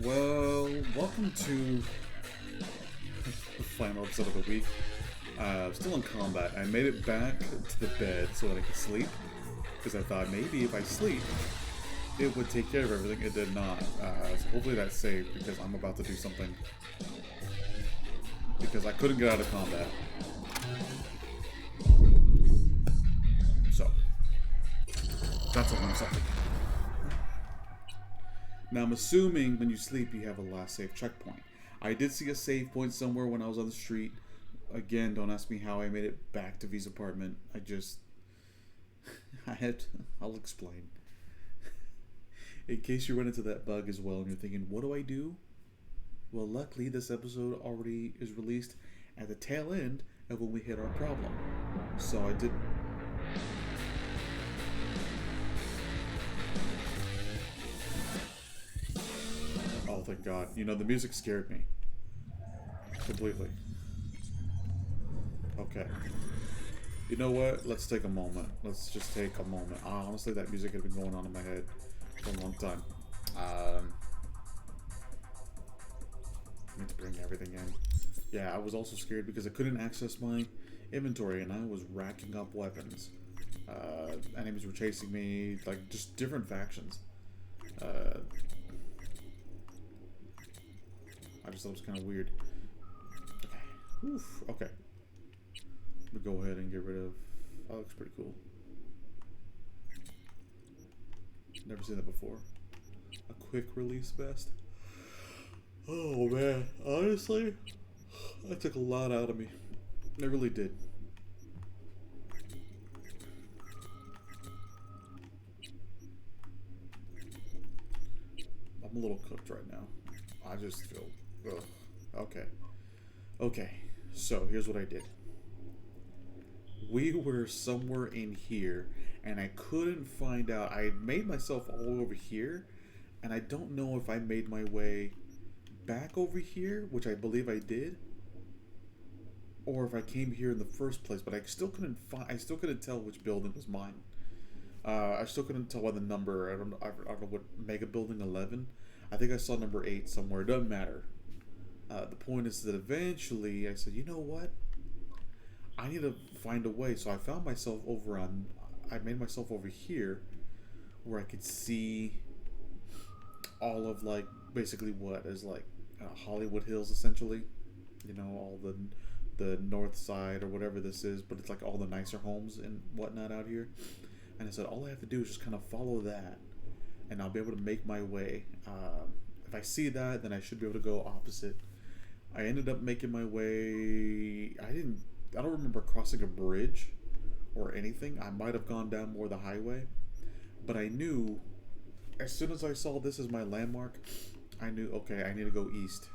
Well, welcome to the final episode of the week. Still in combat. I made it back to the bed so that I could sleep. Because I thought maybe if I sleep, it would take care of everything. It did not. So hopefully that's safe because I'm about to do something. Because I couldn't get out of combat. So, that's a little something. Now I'm assuming when you sleep you have a last save checkpoint. I did see a save point somewhere when I was on the street. Again, don't ask me how I made it back to V's apartment. I'll explain. In case you run into that bug as well and you're thinking, what do I do? Well, luckily this episode already is released at the tail end of when we hit our problem. So I did... Oh, thank God. You know, the music scared me. Completely. Okay. You know what? Let's take a moment. Let's just take a moment. Honestly, that music had been going on in my head for a long time. I need to bring everything in. Yeah, I was also scared because I couldn't access my inventory and I was racking up weapons. Enemies were chasing me, like just different factions. I just thought it was kind of weird. Okay. Oof. Okay. We go ahead and get rid of... That looks pretty cool. Never seen that before. A quick release vest. Oh man, honestly, that took a lot out of me. It really did. I'm a little cooked right now. I just feel... Ugh. Okay. Okay, so here's what I did. We were somewhere in here, and I couldn't find out. I made myself all over here, and I don't know if I made my way back over here, which I believe I did, or if I came here in the first place. But I still couldn't find. I still couldn't tell which building was mine. I still couldn't tell by the number. I don't know what Mega Building 11. I think I saw number 8 somewhere. It doesn't matter. The point is that eventually I said, you know what? I need to find a way. So I found myself over on... I made myself over here where I could see all of, like, basically what is, like, Hollywood Hills, essentially. You know, all the north side or whatever this is. But it's, like, all the nicer homes and whatnot out here. And I said, all I have to do is just kind of follow that. And I'll be able to make my way. If I see that, then I should be able to go opposite. I ended up making my way... I don't remember crossing a bridge or anything. I might have gone down more the highway. But I knew, as soon as I saw this as my landmark, I knew, okay, I need to go east.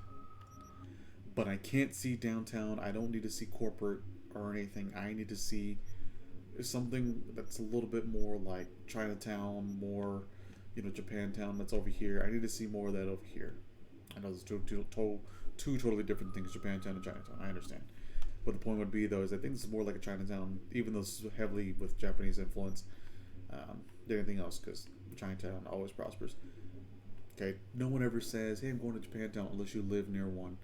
But I can't see downtown. I don't need to see corporate or anything. I need to see something that's a little bit more like Chinatown, more, you know, Japantown that's over here. I need to see more of that over here. I know there's two totally different things, Japantown and Chinatown. I understand. But the point would be, though, is I think this is more like a Chinatown, even though it's heavily with Japanese influence than anything else, because Chinatown always prospers. Okay, no one ever says, hey, I'm going to Japantown unless you live near one,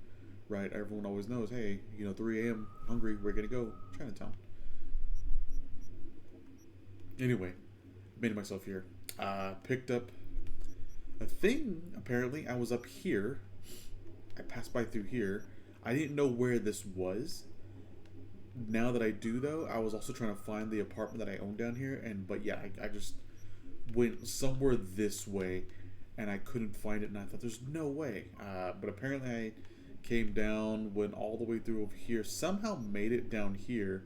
right? Everyone always knows, hey, 3 a.m., hungry, we're going to go Chinatown. Anyway, made myself here. Picked up a thing, apparently. I was up here. I passed by through here. I didn't know where this was. Now that I do, though, I was also trying to find the apartment that I own down here, but yeah, I just went somewhere this way, and I couldn't find it, and I thought, there's no way. But apparently I came down, went all the way through over here, somehow made it down here,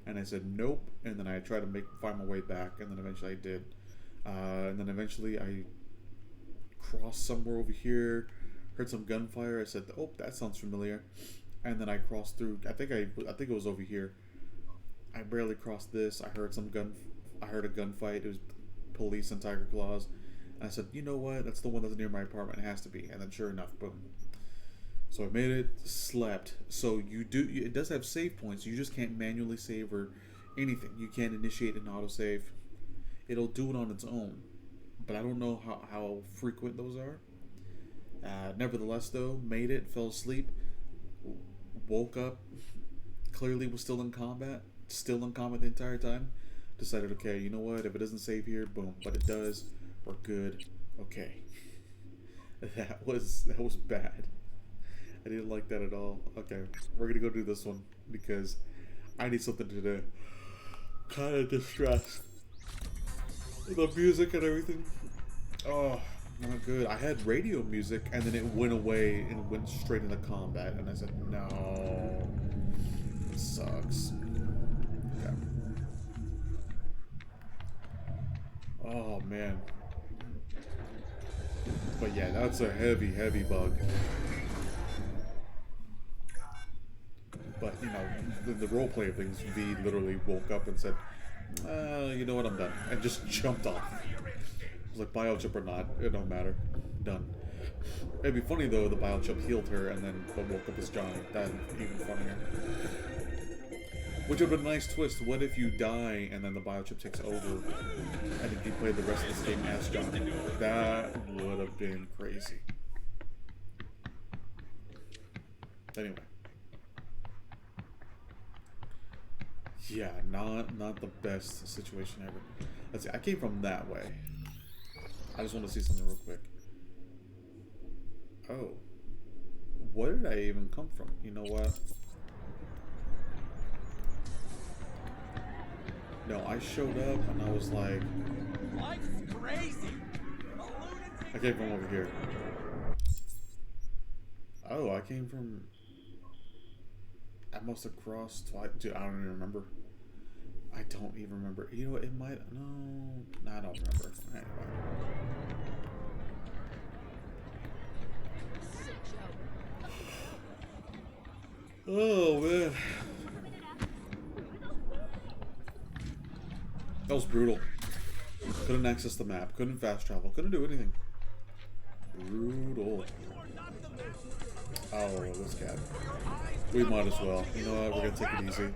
and I said, nope, and then I tried to find my way back, and then eventually I did. And then eventually I crossed somewhere over here, heard some gunfire, I said, oh, that sounds familiar. And then I crossed through. I think it was over here. I barely crossed this. I heard a gunfight. It was police and tiger claws. And I said, you know what? That's the one that's near my apartment. It has to be. And then sure enough, boom. So I made it. Slept. So it does have save points. You just can't manually save or anything. You can't initiate an autosave. It'll do it on its own. But I don't know how frequent those are. Nevertheless, though, made it, fell asleep, woke up, clearly was still in combat the entire time. Decided, okay, you know what? If it doesn't save here, boom. But it does. We're good. Okay. That was bad. I didn't like that at all. Okay, we're gonna go do this one because I need something to do. Kind of distressed. The music and everything. Oh, not good. I had radio music and then it went away and went straight into combat, and I said, no, it sucks. Okay. Oh man. But yeah, that's a heavy bug. But, you know, the roleplay of things, V literally woke up and said, you know what, I'm done. And just jumped off. It was like, biochip or not, it don't matter. Done. It'd be funny, though, the biochip healed her and then woke up as Johnny. That'd be even funnier. Which would have been a nice twist. What if you die and then the biochip takes over and then you play the rest of this game as Johnny? That would have been crazy. Anyway. Yeah, not the best situation ever. Let's see, I came from that way. I just want to see something real quick. Oh. Where did I even come from? You know what? No, I showed up and I was like... Life's crazy! I came from over here. Oh, I came from... I must have crossed twice. Dude, I don't even remember. I don't even remember. You know what? It might... No, I don't remember. Anyway. Oh, man. That was brutal. Couldn't access the map. Couldn't fast travel. Couldn't do anything. Brutal. Oh, this cat. We might as well. You know what? We're gonna take it easy.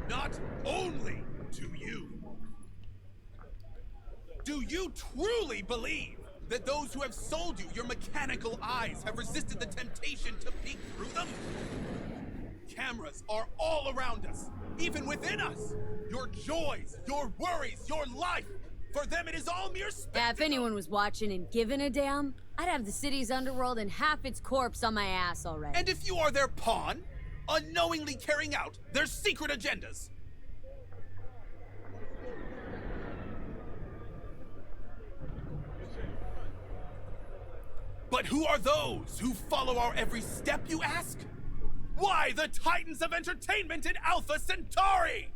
Not only do you truly believe that those who have sold you your mechanical eyes have resisted the temptation to peek through them? Cameras are all around us, even within us. Your joys, your worries, your life. For them, it is all mere spectacle. Yeah, if anyone was watching and giving a damn, I'd have the city's underworld and half its corpse on my ass already. And if you are their pawn, unknowingly carrying out their secret agendas. But who are those who follow our every step, you ask? Why, the titans of entertainment in Alpha Centauri!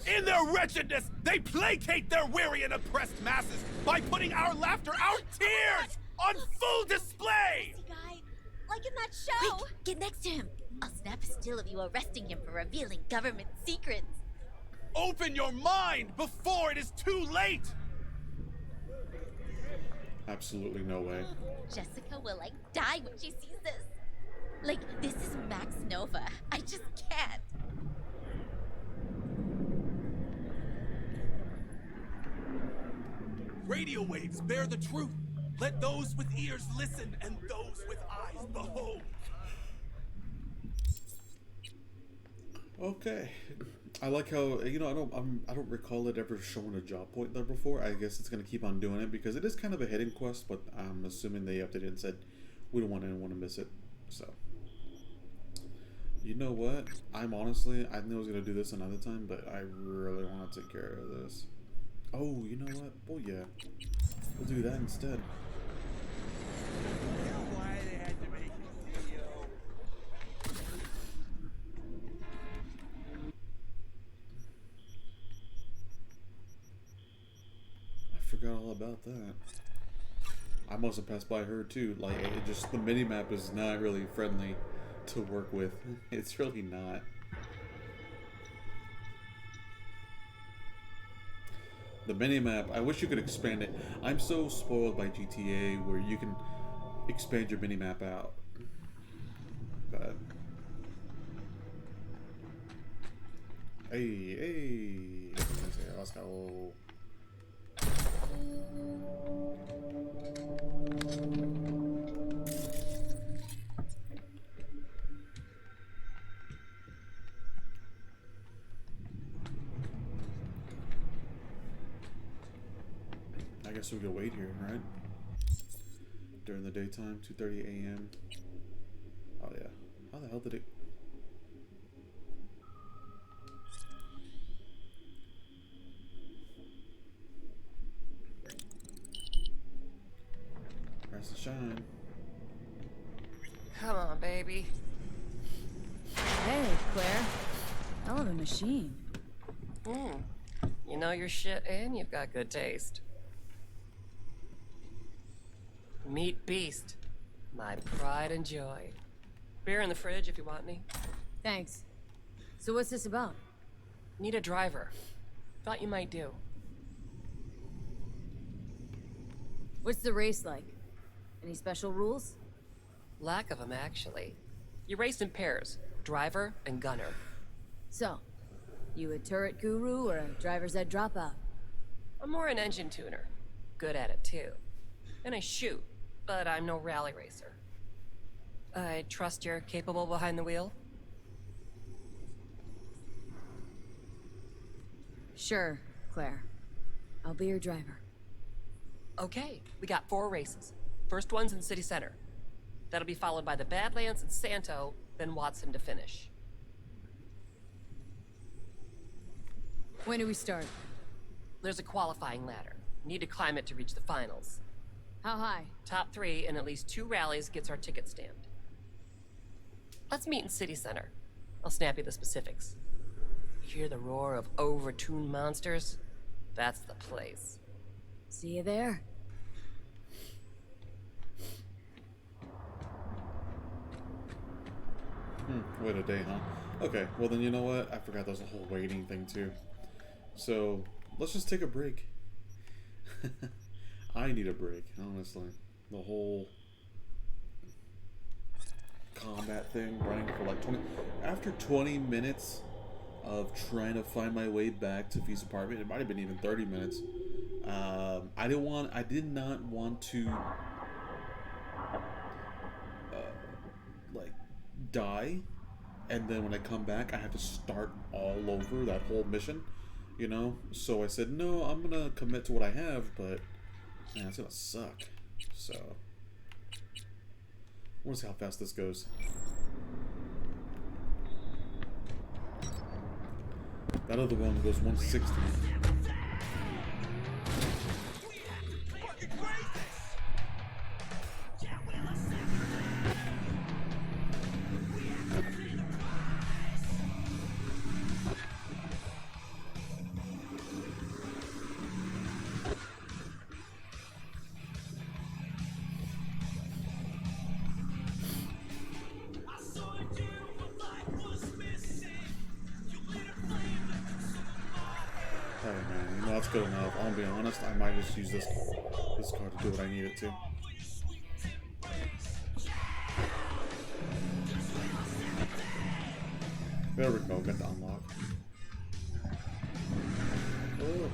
In their wretchedness, they placate their weary and oppressed masses by putting our laughter, our tears, on full display! Crazy guy, like in that show. Quick, get next to him. I'll snap a still of you arresting him for revealing government secrets. Open your mind before it is too late! Absolutely no way. Jessica will, like, die when she sees this. Like, this is Max Nova. I just can't. Radio waves bear the truth. Let those with ears listen and those with eyes behold. Okay. I like how, you know, I don't recall it ever showing a job point there before. I guess it's gonna keep on doing it because it is kind of a hidden quest, but I'm assuming they updated and said we don't want anyone to miss it. So, you know what? I knew I was gonna do this another time, but I really want to take care of this. Oh, you know what? Oh yeah, we'll do that instead. I forgot all about that. I must have passed by her too. Like, it just, the mini-map is not really friendly to work with. It's really not. The mini-map, I wish you could expand it. I'm so spoiled by GTA where you can expand your mini-map out. But hey, let's go. So we can wait here, right? During the daytime, 2:30 a.m. Oh yeah. How the hell did it? Rise and shine. Come on, baby. Hey, Claire. Hell of a machine. You know your shit and you've got good taste. Meet Beast. My pride and joy. Beer in the fridge if you want any. Thanks. So what's this about? Need a driver. Thought you might do. What's the race like? Any special rules? Lack of them, actually. You race in pairs. Driver and gunner. So, you a turret guru or a driver's ed dropout? I'm more an engine tuner. Good at it, too. And I shoot, but I'm no rally racer. I trust you're capable behind the wheel? Sure, Claire. I'll be your driver. Okay, we got 4 races. First one's in City Center. That'll be followed by the Badlands and Santo, then Watson to finish. When do we start? There's a qualifying ladder. Need to climb it to reach the finals. How high? Top 3 in at least 2 rallies gets our ticket stamped. Let's meet in City Center. I'll snap you the specifics. Hear the roar of overtuned monsters? That's the place. See you there. Wait a day, huh? Okay, well then you know what? I forgot there's a whole waiting thing too. So, let's just take a break. I need a break, honestly. The whole combat thing, running for like 20... After 20 minutes of trying to find my way back to V's apartment, it might have been even 30 minutes. I did not want to like die, and then when I come back I have to start all over that whole mission, you know. So I said no, I'm gonna commit to what I have, but man, it's gonna suck. So we'll see how fast this goes. That other one goes 160. That's good enough. I'll be honest, I might just use this card to do what I need it to. There we go, got the unlock. Oh.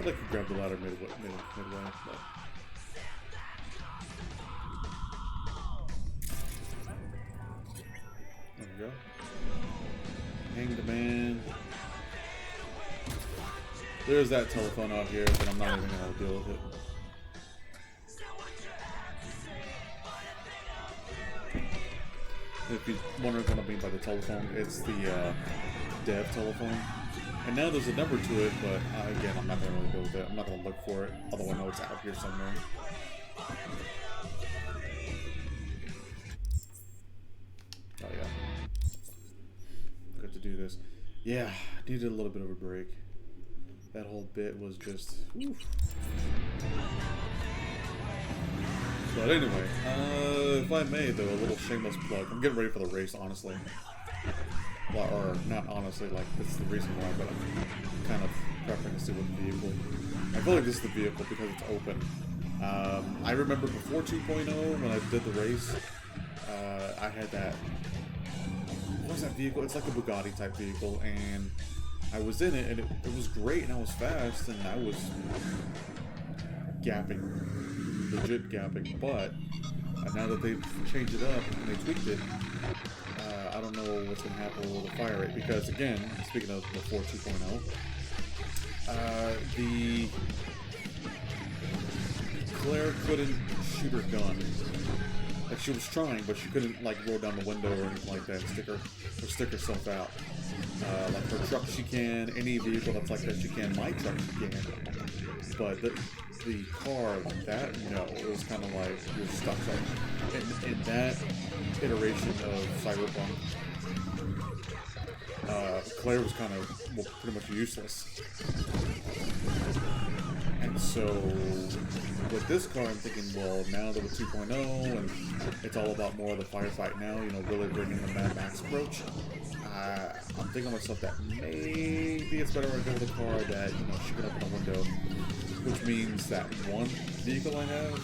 I'd like to grab the ladder midway, but... There we go. Hang the man. There's that telephone out here, but I'm not even gonna deal with it. If you're wondering what I mean by the telephone, it's the dev telephone. And now there's a number to it, but again, I'm not going to really go with it. I'm not going to look for it, although I know it's out here somewhere. Oh yeah. Good to do this. Yeah, I needed a little bit of a break. That whole bit was just... Oof. But anyway, if I may, though, a little shameless plug. I'm getting ready for the race, honestly. Well, or not honestly, like, this is the reason why, but I'm kind of prepping to see what vehicle. I feel like this is the vehicle because it's open. I remember before 2.0, when I did the race, I had that... What was that vehicle? It's like a Bugatti type vehicle, and I was in it, and it was great, and I was fast, and I was gapping. Legit gapping, but now that they've changed it up and they tweaked it, I don't know what's going to happen with the fire rate, because again, speaking of before 2.0, the Claire couldn't shoot her gun. Like, she was trying, but she couldn't, like, roll down the window or anything like that and stick herself out. Like, her truck she can, any vehicle that's like that she can, my truck she can. But the car, that, no, it was kind of like, you're stuck. So in that iteration of Cyberpunk, Claire was kind of, well, pretty much useless. And so, with this car, I'm thinking, well, now that with 2.0, and it's all about more of the firefight now, you know, really bringing the Mad Max approach, I'm thinking to myself that maybe it's better to go with a car that, you know, she can open a window, which means that one vehicle I have,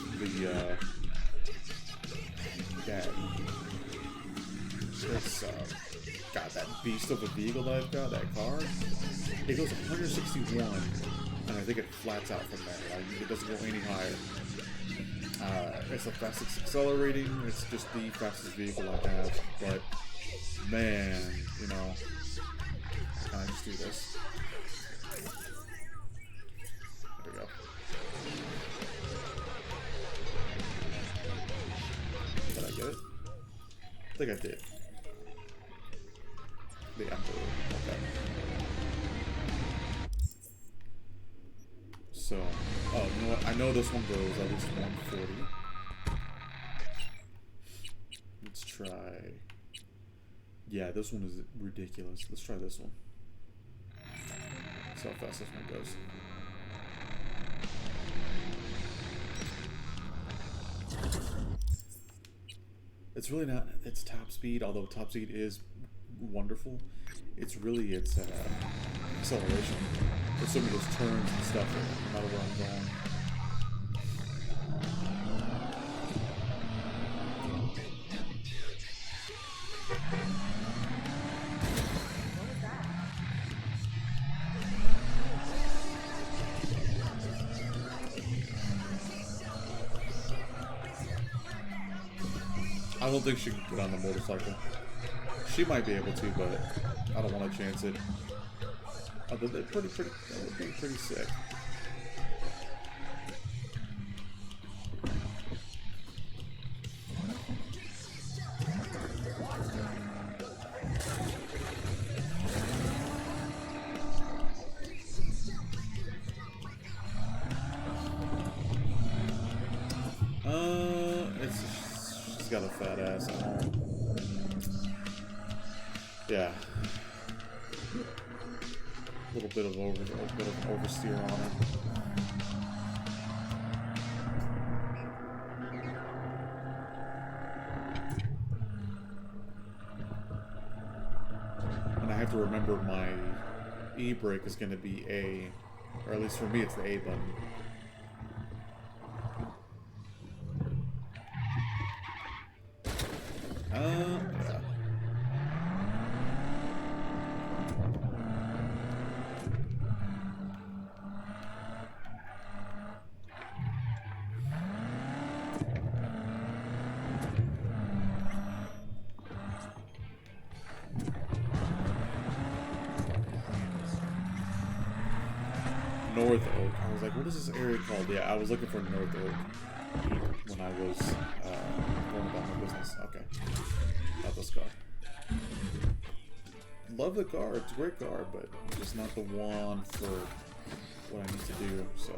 that beast of a vehicle that I've got, that car, it goes 161. And I think it flats out from there. Like, it doesn't go any higher. It's the fastest accelerating. It's just the fastest vehicle I have. But man, you know, can I just do this? There we go. Did I get it? I think I did. The Emperor. Okay. So, oh, you know what? I know this one goes at least 140. Let's try. Yeah, this one is ridiculous. Let's try this one. See how fast this one goes. It's really not its top speed, although top speed is wonderful. It's really its acceleration. There's some of those turns and stuff, no matter where I'm going. I don't think she can get on the motorcycle. She might be able to, but I don't want to chance it. Although they're that would be pretty sick. She's got a fat ass at home. Yeah. A little bit of oversteer on it. And I have to remember my E-brake is going to be A, or at least for me it's the A button. Yeah. North Oak. I was like, what is this area called? Yeah, I was looking for North Oak when I was going about my business. Okay. Not this car. Love the car, it's a great car, but just not the one for what I need to do, so.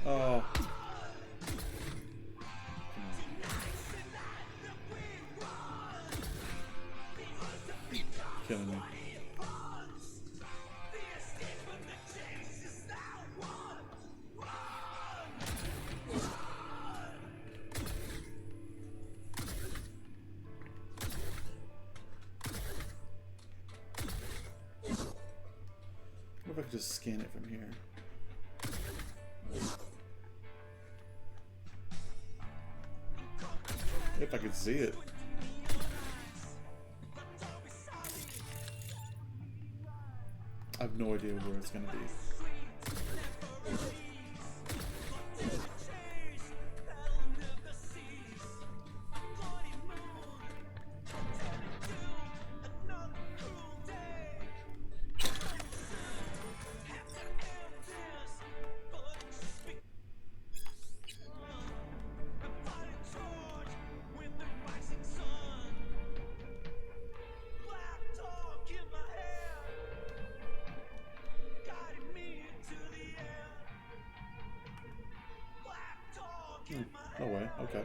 Oh. Killing me. What if I could just scan it from here? If I could see it. I have no idea where it's gonna be. No way, okay.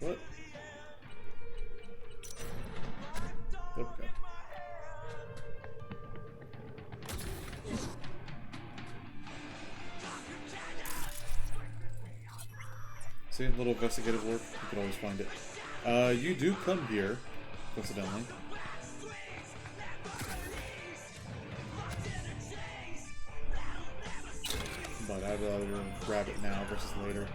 What? There we go. See, a little investigative work. You can always find it. You do come here, coincidentally. But I'd rather grab it now versus later.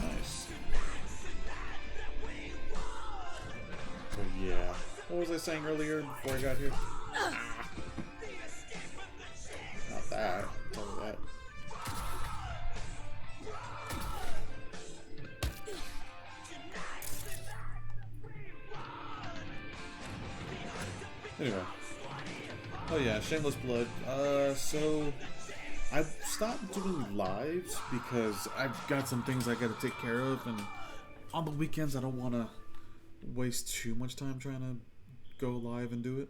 Nice. So yeah. What was I saying earlier before I got here? Not that. Tell me that. Anyway. Oh yeah, Shameless Blood. So I've stopped doing lives because I've got some things I gotta take care of, and on the weekends I don't want to waste too much time trying to go live and do it.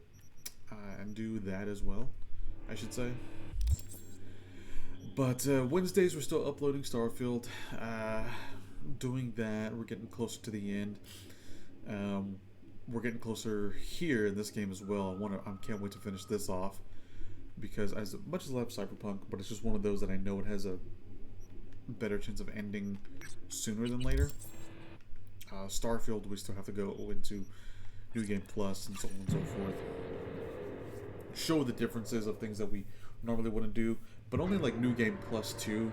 And do that as well, I should say. But Wednesdays we're still uploading Starfield. Doing that, we're getting closer to the end. We're getting closer here in this game as well. I can't wait to finish this off, because as much as I love Cyberpunk, but it's just one of those that I know it has a better chance of ending sooner than later. Starfield, we still have to go into New Game Plus and so on and so forth. Show the differences of things that we normally wouldn't do, but only like New Game Plus 2,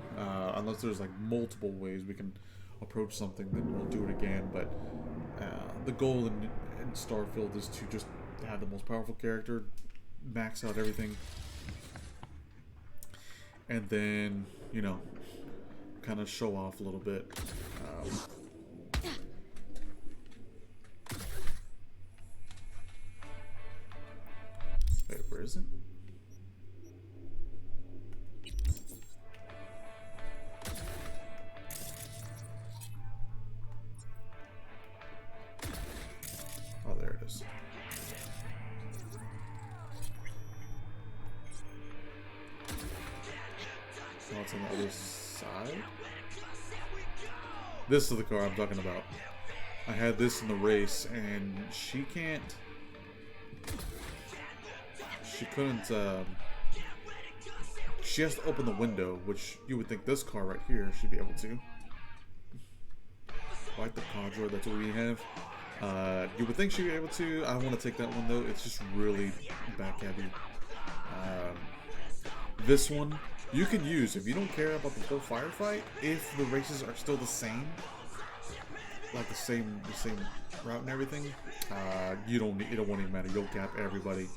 unless there's like multiple ways we can approach something, then we'll do it again. But the goal in Starfield is to just have the most powerful character, max out everything, and then, you know, kind of show off a little bit. Wait, where is it? Oh, there it is. Oh, it's on the other side? This is the car I'm talking about. I had this in the race, and she can't... She couldn't, she has to open the window, which you would think this car right here should be able to. Right, the Quadro, that's what we have. You would think she'd be able to. I want to take that one though. It's just really back heavy. This one you can use if you don't care about the whole firefight. If the races are still the same, like the same route and everything, you don't need, it won't even matter. You'll cap everybody.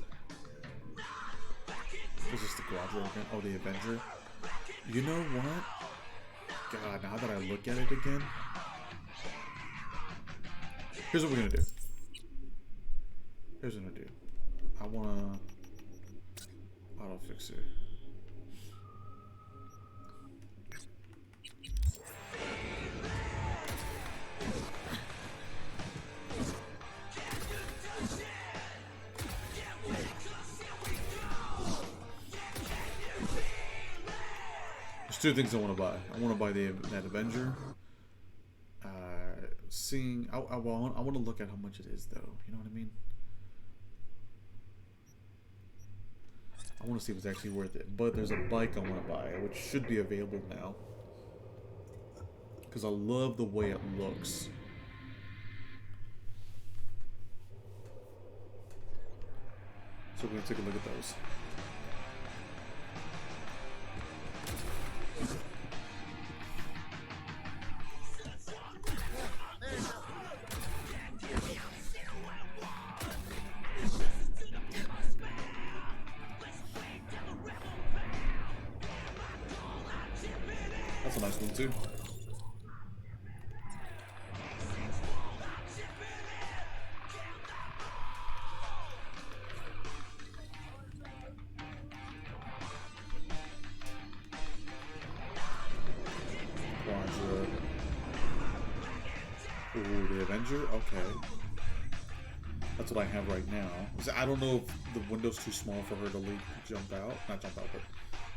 Is this the Quadro again? Oh, the Avenger. You know what? God, now that I look at it again, here's what we're gonna do. Here's what I'm gonna do. I wanna auto fix it. There's two things I want to buy. I want to buy that Avenger. I want to look at how much it is, though. You know what I mean? I want to see if it's actually worth it. But there's a bike I want to buy, which should be available now. Because I love the way it looks. So we're going to take a look at those. That's a nice one too. Quadra. Ooh, the Avenger? Okay. That's what I have right now. I don't know if the window's too small for her to jump out. Not jump out, but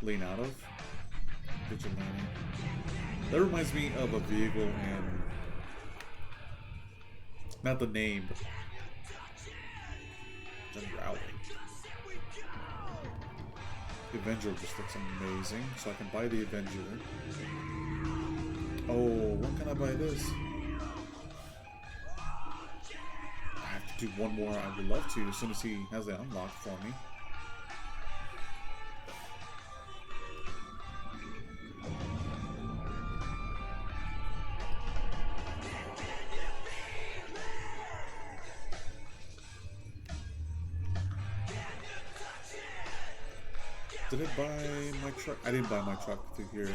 lean out of. Vigilante. That reminds me of a vehicle and not the name, but Generality. The Avenger just looks amazing, so I can buy the Avenger. Oh, when can I buy this? I have to do one more. I would love to as soon as he has that unlocked for me. Did I buy my truck? I didn't buy my truck through here.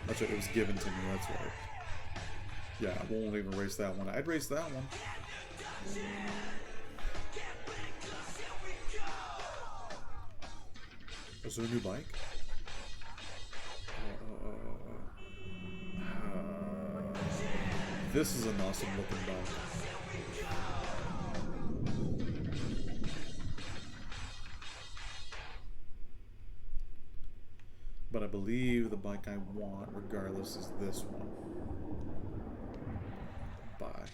That's right, it was given to me, that's right. Yeah, I won't even race that one. I'd race that one. Is there a new bike? This is an awesome looking bike. But I believe the bike I want, regardless, is this one. Buy.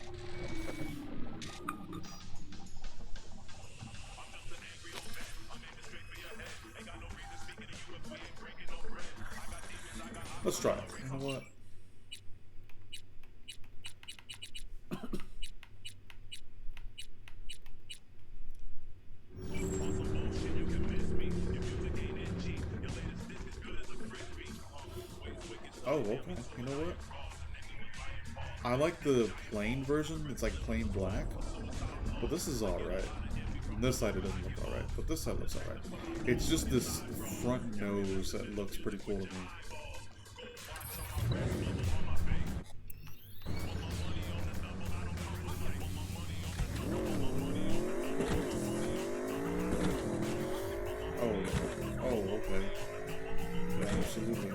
Let's try it. You know what? Oh, okay. You know what? I like the plain version. It's like plain black. But this is alright. On this side it doesn't look alright. But this side looks alright. It's just this front nose that looks pretty cool to me. Oh, okay. Yeah, absolutely.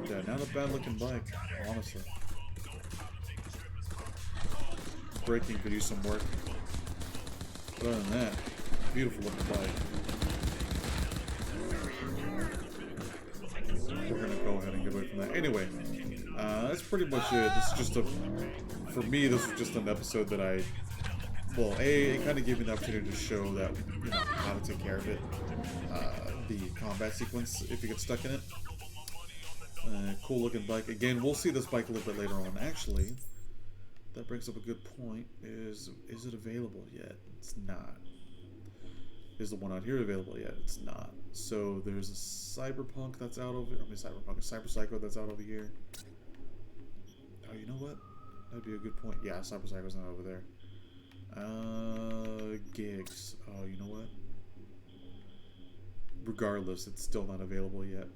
Yeah, not a bad looking bike, honestly. Braking could use some work. But other than that, beautiful looking bike. that. Anyway, that's pretty much it. This is just a, for me, this was just an episode that I, well, it kind of gave me the opportunity to show that, you know, how to take care of it. The combat sequence, if you get stuck in it. Cool looking bike. Again, we'll see this bike a little bit later on. Actually, that brings up a good point. Is it available yet? It's not. Is the one out here available yet? It's not. So there's a Cyberpunk that's out over. I mean, Cyberpunk, a Cyber Psycho that's out over here. Oh, you know what? That'd be a good point. Yeah, Cyber Psycho's not over there. Gigs. Oh, you know what? Regardless, it's still not available yet.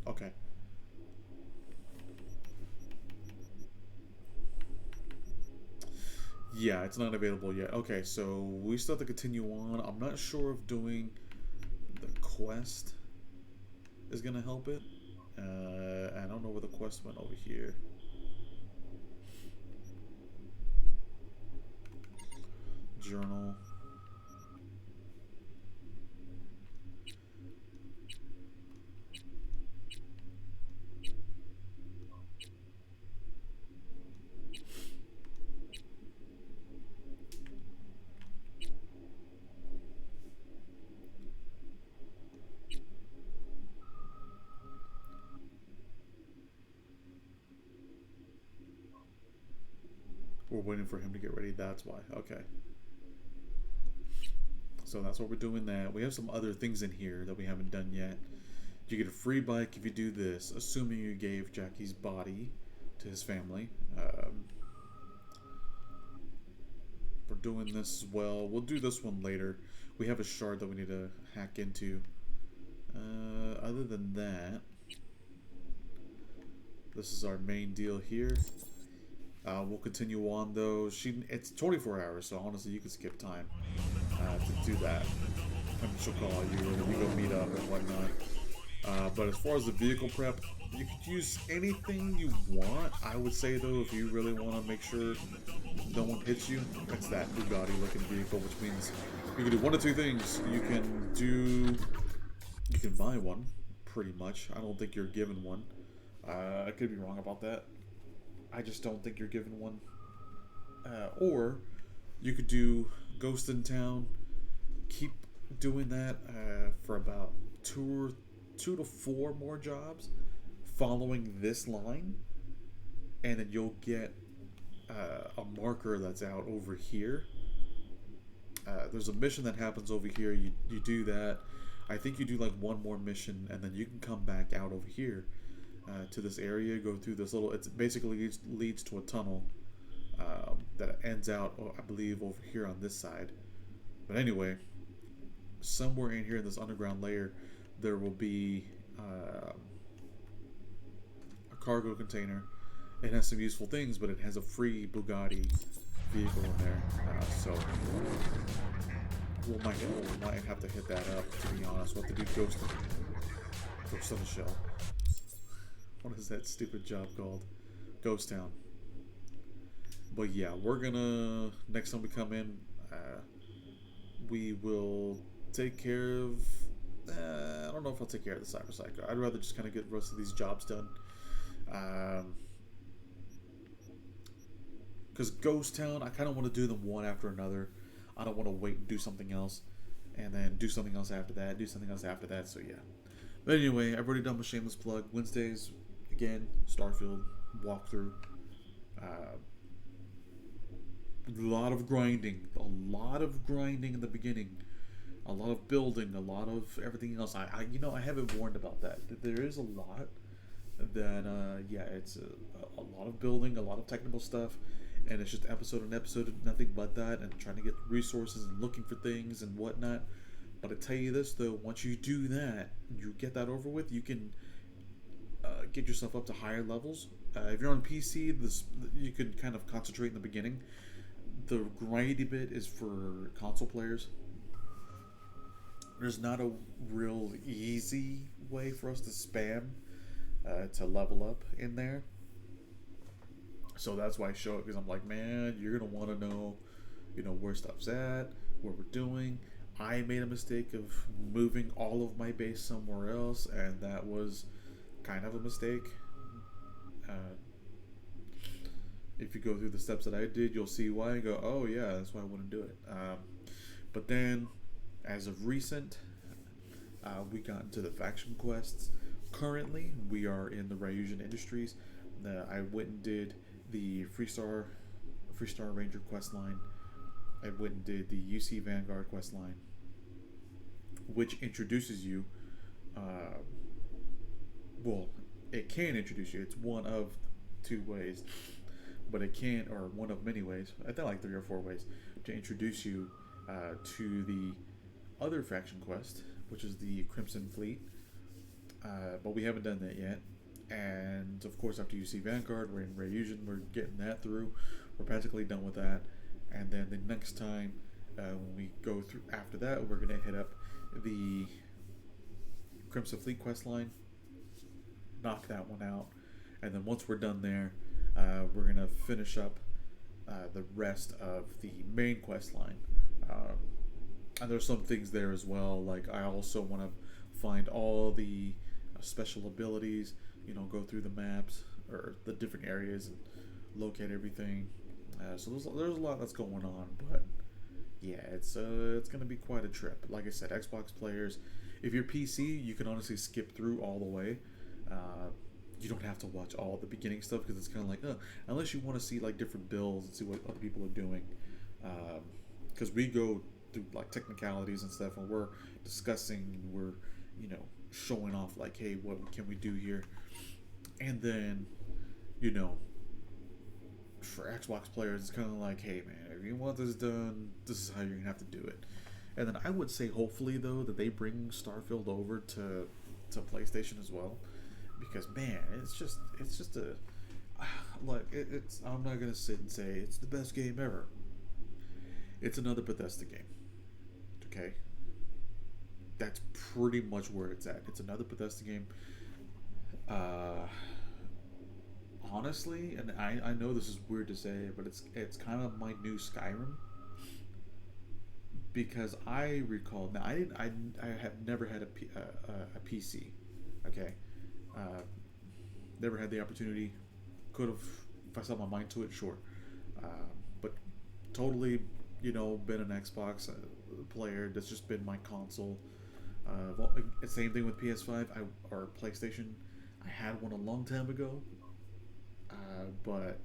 Okay. Yeah, it's not available yet. Okay, so we still have to continue on. I'm not sure if doing the quest is going to help it. I don't know where the quest went over here. Journal. We're waiting for him to get ready, that's why. Okay. So that's what we're doing that. We have some other things in here that we haven't done yet. You get a free bike if you do this, assuming you gave Jackie's body to his family. We're doing this as well. We'll do this one later. We have a shard that we need to hack into. Other than that, this is our main deal here. We'll continue on though. It's 24 hours, so honestly you can skip time to do that. I mean, she'll call you and we go meet up and whatnot. But as far as the vehicle prep, you could use anything you want. I would say though, if you really want to make sure no one hits you, it's that Bugatti looking vehicle, which means you can do one of two things. You can buy one, pretty much. I don't think you're given one. I could be wrong about that. I just don't think you're given one. Or you could do Ghost in Town. Keep doing that for about two to four more jobs following this line, and then you'll get a marker that's out over here. There's a mission that happens over here. You do that. I think you do like one more mission, and then you can come back out over here. To this area, go through this little, it basically leads to a tunnel that ends out, I believe, over here on this side. But anyway, somewhere in here in this underground layer, there will be a cargo container. It has some useful things, but it has a free Bugatti vehicle in there. So we might have to hit that up, to be honest. We'll have to do Ghost of the Shell. What is that stupid job called? Ghost Town. But yeah, we're gonna, next time we come in, we will take care of, I don't know if I'll take care of the Cyber Psycho. I'd rather just kind of get the rest of these jobs done. Because Ghost Town, I kind of want to do them one after another. I don't want to wait and do something else, and then do something else after that, do something else after that, so yeah. But anyway, I've already done my shameless plug. Wednesdays, again, Starfield walkthrough. A lot of grinding in the beginning, a lot of building, a lot of everything else. I haven't warned about that. There is a lot that yeah, it's a lot of building, a lot of technical stuff, and it's just episode and episode of nothing but that, and trying to get resources and looking for things and whatnot. But I tell you this though, once you do that, you get that over with, you can get yourself up to higher levels. If you're on PC, you can kind of concentrate in the beginning. The grindy bit is for console players. There's not a real easy way for us to spam to level up in there. So that's why I show it, because I'm like, man, you're gonna want to know, where stuff's at, what we're doing. I made a mistake of moving all of my base somewhere else, and that was kind of a mistake. If you go through the steps that I did, you'll see why. I go, oh yeah, that's why I wouldn't do it. But then, as of recent, we got into the faction quests. Currently, we are in the Ryusian Industries. I went and did the Freestar Ranger quest line. I went and did the UC Vanguard quest line, which introduces you. Well, it can introduce you. It's one of two ways, but it can, or one of many ways. I think like 3 or 4 ways to introduce you to the other faction quest, which is the Crimson Fleet. But we haven't done that yet. And of course, after you see Vanguard, we're in Ryusian. We're getting that through. We're practically done with that. And then the next time, when we go through after that, we're gonna hit up the Crimson Fleet quest line, knock that one out, and then once we're done there, we're gonna finish up the rest of the main quest line. And there's some things there as well. Like I also want to find all the special abilities. You know, go through the maps or the different areas and locate everything. So there's a lot that's going on, but yeah, it's gonna be quite a trip. Like I said, Xbox players, if you're PC, you can honestly skip through all the way. You don't have to watch all the beginning stuff because it's kind of like, unless you want to see like different builds and see what other people are doing. Because we go through like technicalities and stuff, and we're discussing, we're showing off like, hey, what can we do here? And then, for Xbox players, it's kind of like, hey man, if you want this done, this is how you're gonna have to do it. And then I would say, hopefully though, that they bring Starfield over to PlayStation as well, because man, it's just a like it's. I'm not gonna sit and say it's the best game ever. It's another Bethesda game. Okay, that's pretty much where it's at. It's another Bethesda game. Honestly, and I know this is weird to say, but it's kind of my new Skyrim, because I recall now I have never had a PC. Okay, never had the opportunity. Could have, if I set my mind to it, sure, but totally, been an Xbox player. That's just been my console. Same thing with PS5 or PlayStation. I had one a long time ago, but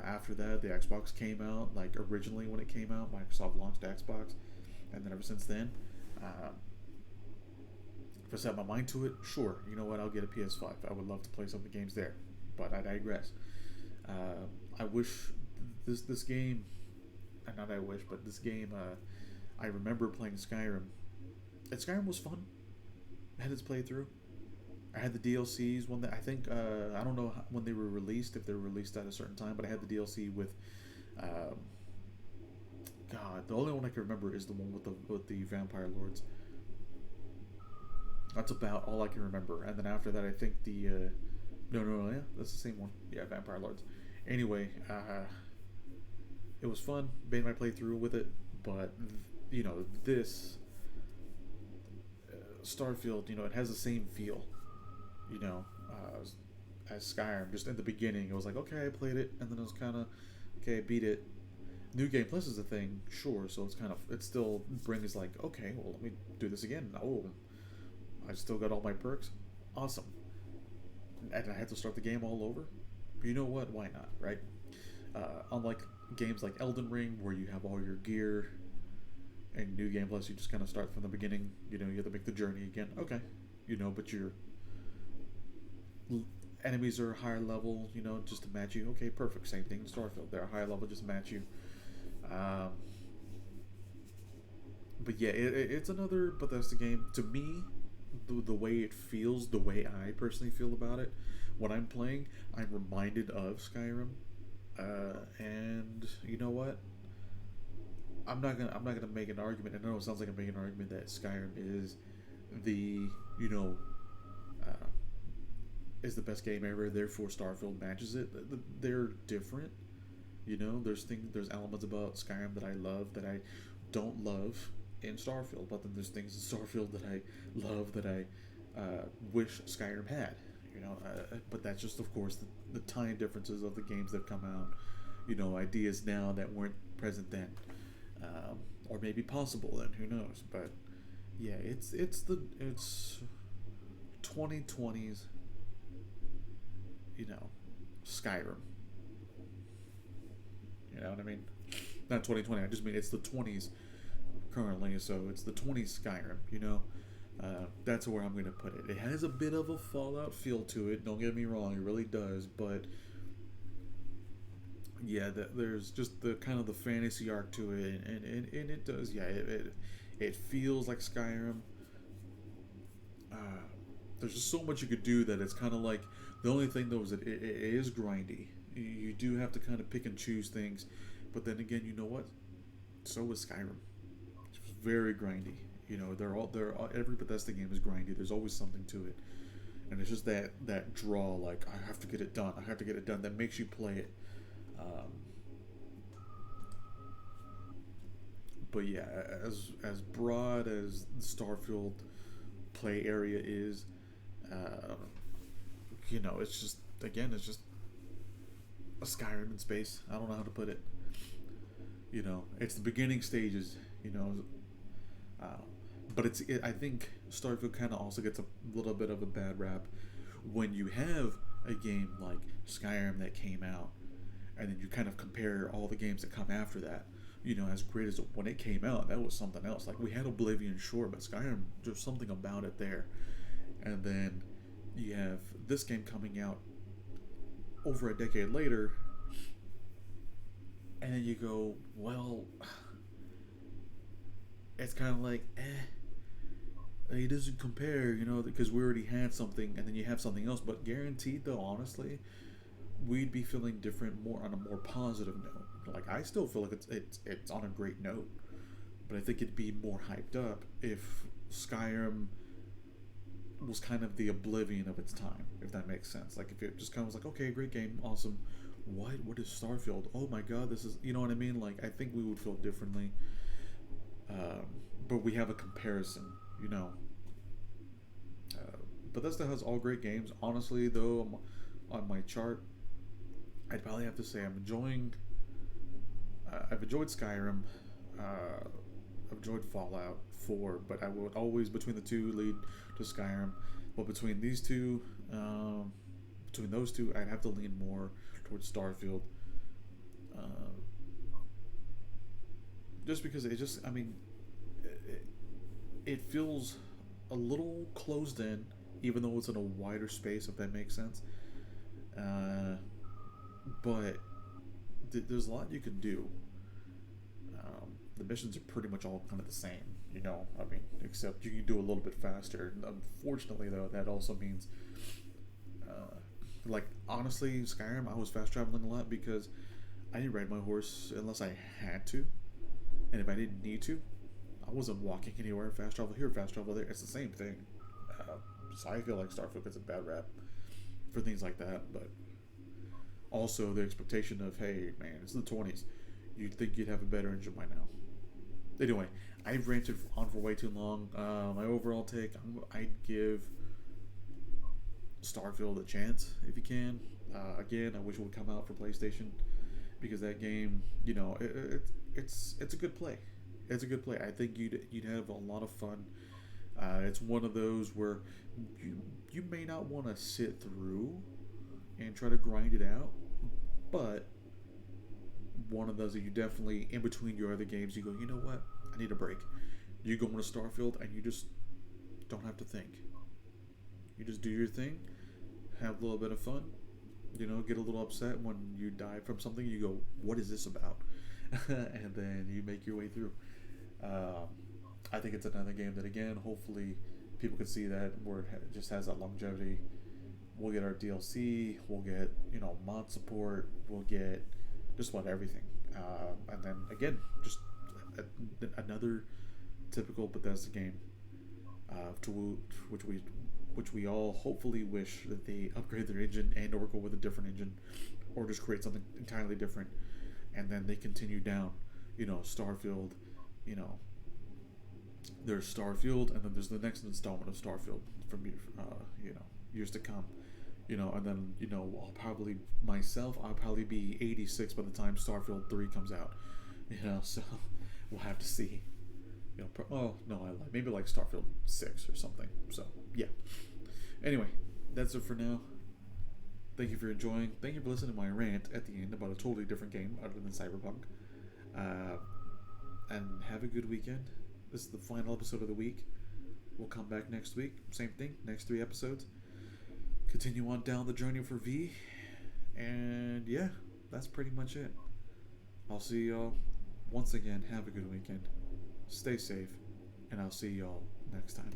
after that, the Xbox came out. Like originally when it came out, Microsoft launched Xbox, and then ever since then, if I set my mind to it, sure, you know what, I'll get a PS5. I would love to play some of the games there, but I digress. I wish this game, not I wish, but this game, I remember playing Skyrim, and Skyrim was fun. I had its playthrough. I had the DLCs when I think I don't know when they were released, if they were released at a certain time, but I had the DLC with God, the only one I can remember is the one with the vampire lords. That's about all I can remember. And then after that, I think the no, yeah, that's the same one. Yeah, vampire lords. Anyway, it was fun. Made my playthrough with it, but this Starfield, it has the same feel, as Skyrim. Just in the beginning, it was like, okay, I played it, and then it was kind of, okay, I beat it. New Game Plus is a thing, sure, so it still brings like, okay, well, let me do this again. Oh, I still got all my perks. Awesome. And I had to start the game all over. But you know what? Why not, right? Unlike games like Elden Ring, where you have all your gear, and New Game Plus, you just kind of start from the beginning. You have to make the journey again. Okay. But your enemies are higher level, just to match you. Okay, perfect. Same thing in Starfield. They're a higher level, just to match you. But yeah, it's another Bethesda game. To me, the way it feels, the way I personally feel about it, when I'm playing, I'm reminded of Skyrim. And you know what? I'm not gonna make an argument. I know it sounds like I'm making an argument that Skyrim is is the best game ever. Therefore, Starfield matches it. They're different. There's elements about Skyrim that I love that I don't love in Starfield. But then there's things in Starfield that I love that I wish Skyrim had. But that's just, of course, the time differences of the games that come out. Ideas now that weren't present then, or maybe possible then. Who knows? But yeah, it's 2020s. Skyrim. You know what I mean? Not 2020. I just mean it's the 20s currently. So it's the 20s Skyrim. That's where I'm going to put it. It has a bit of a Fallout feel to it. Don't get me wrong, it really does. But yeah, there's just the kind of the fantasy arc to it, and it does. Yeah, it feels like Skyrim. There's just so much you could do that it's kind of like the only thing though is that it is grindy. You do have to kind of pick and choose things, but then again, you know what? So is Skyrim. It's very grindy. Every Bethesda game is grindy. There's always something to it, and it's just that draw. Like, I have to get it done. I have to get it done. That makes you play it. But yeah, as broad as the Starfield play area is, it's just a Skyrim in space. I don't know how to put it. It's the beginning stages. But I think Starfield kind of also gets a little bit of a bad rap when you have a game like Skyrim that came out, and then you kind of compare all the games that come after that. As great as when it came out, that was something else. Like, we had Oblivion, sure, but Skyrim, there's something about it there. And then you have this game coming out over a decade later, and then you go, well, it's kind of like, it doesn't compare, because we already had something, and then you have something else. But guaranteed, though, honestly, we'd be feeling different, more on a more positive note. Like, I still feel like it's on a great note, but I think it'd be more hyped up if Skyrim was kind of the Oblivion of its time, if that makes sense. Like, if it just kind of was like, okay, great game, awesome. What is Starfield? Oh my god, this is, you know what I mean? Like, I think we would feel differently. But we have a comparison, Bethesda has all great games. Honestly, though, on my chart, I'd probably have to say I've enjoyed Skyrim, I've enjoyed Fallout 4, but I would always, between the two, lead to Skyrim. But between those two, I'd have to lean more towards Starfield. Just because it feels a little closed in, even though it's in a wider space, if that makes sense. But there's a lot you can do. The missions are pretty much all kind of the same, except you can do a little bit faster. Unfortunately, though, that also means, honestly, Skyrim, I was fast traveling a lot because I didn't ride my horse unless I had to, and if I didn't need to, I wasn't walking anywhere. Fast travel here, fast travel there. It's the same thing. So I feel like Starfield gets a bad rap for things like that, but also the expectation of, hey, man, it's the 20s. You'd think you'd have a better engine by now. Anyway, I've ranted on for way too long. My overall take, I'd give Starfield a chance if you can. Again, I wish it would come out for PlayStation, because that game, it's a good play. It's a good play. I think you'd have a lot of fun. It's one of those where you may not want to sit through and try to grind it out, but one of those that you definitely, in between your other games, you go, you know what, I need a break. You go into Starfield and you just don't have to think. You just do your thing, have a little bit of fun, get a little upset when you die from something. You go, what is this about? And then you make your way through. I think it's another game that, again, hopefully people can see that where it just has that longevity. We'll get our DLC, we'll get, mod support, we'll get just about everything. And then, again, just another typical Bethesda game, which we all hopefully wish that they upgrade their engine and or go with a different engine, or just create something entirely different, and then they continue down, Starfield, there's Starfield, and then there's the next installment of Starfield from years to come. You know, and then, you know, I'll probably be 86 by the time Starfield 3 comes out. You know, so we'll have to see. You know, oh, no, I lied. Maybe like Starfield 6 or something. So, yeah. Anyway, that's it for now. Thank you for enjoying. Thank you for listening to my rant at the end about a totally different game other than Cyberpunk. And have a good weekend. This is the final episode of the week. We'll come back next week. Same thing. Next 3 episodes. Continue on down the journey for V. And yeah, that's pretty much it. I'll see y'all. Once again, have a good weekend. Stay safe. And I'll see y'all next time.